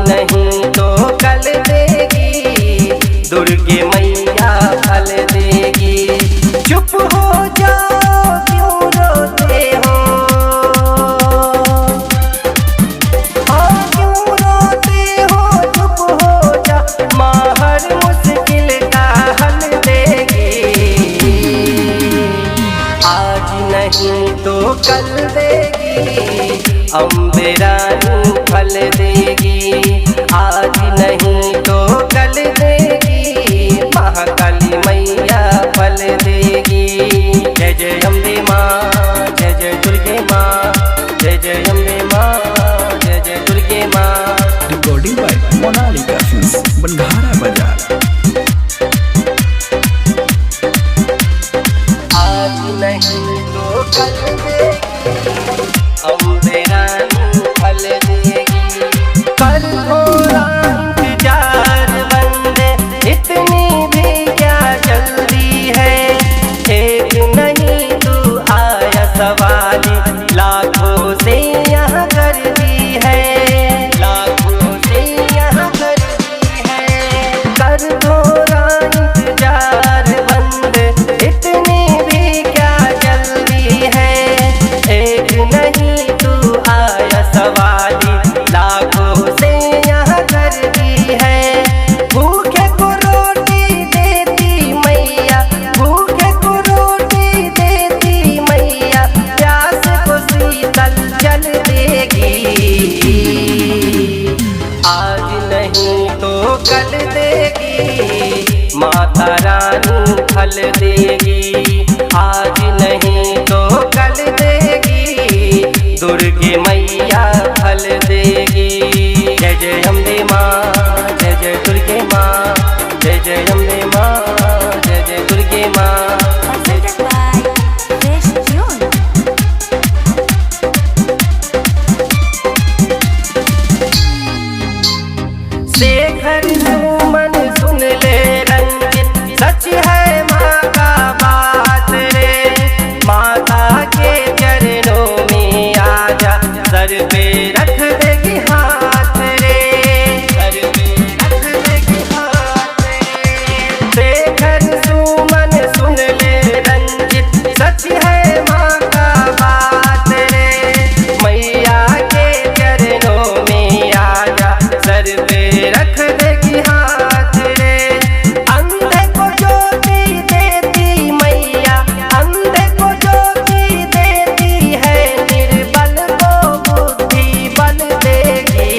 नहीं तो कल देगी, दुर्गे मैया फल देगी। चुप हो जाओ क्यों रोते हो, क्यों रोते हो, चुप हो जा, माँ हर मुश्किल का हल देगी। आज नहीं तो कल देगी, अम्बे रानी फल देगी। आज नहीं तो कल देगी, महाकाली मैया फल देगी। जय जय अम्बे माँ, जय जय दुर्गे माँ, जय जय अम्बे माँ, जय जय दुर्गे माँ। रिकॉर्डिंग बाय मोनालिका फिल्म्स, बंधारा बाजार। आज नहीं तो कल देगी, अम्बे रानी फल देगी। कर थोड़ा इंतजार बंदे, इतनी भी क्या जल्दी है। एक नहीं तू आया सवाली, लाखों से यहाँ कर दी है, लाखों से यहाँ कर दी है। कर थोड़ा इंतजार बंदे, इतनी भी क्या जल्दी है। एक नहीं तू आया सवाली, लाखों से यहाँ कर दी है। भूखे को रोटी देती मैया, भूखे को रोटी देती मैया, प्यास को शीतल जल देगी। आज नहीं तो कल देगी, माता रानी फल देगी। आज नहीं तो कल देगी, दुर्गे मैया फल देगी। जय जय अम्बे माँ, जय जय दुर्गे माँ, जय जय अम्बे माँ, जय जय दुर्गे माँ। शेखर मन सुन ले रंजित, सच है माँ का बात रे। माता के चरणों में आजा, सर पे रख देगी हाथ रे, सर पे रख देगी हाथ रे। शेखर सुमन सुन ले रंजित, सच है माँ का बात रे। मैया के चरणों में आजा, सर पे रख देगी हाथ रे। अंधे को ज्योति देती मैया, अंधे को ज्योति देती है, निर्बल को बुद्धि बल देगी।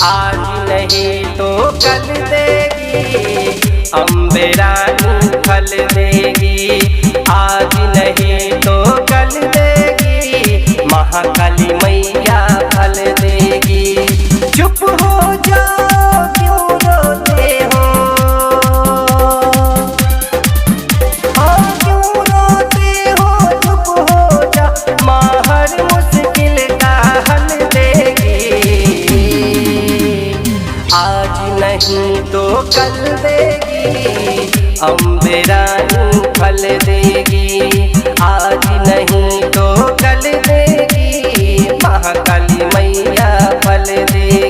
आज नहीं तो कल देगी, अम्बे रानी फल देगी। आज नहीं तो कल देगी, महाकाली मैया फल देगी। चुप हो जाओ क्यों रोते हो, क्यों रोते हो, चुप हो जा, माँ हर मुश्किल का हल देगी। आज नहीं तो कल देगी, अम्बे रानी फल देगी। आज नहीं तो कल देगी, महाकाली मैया फल देगी।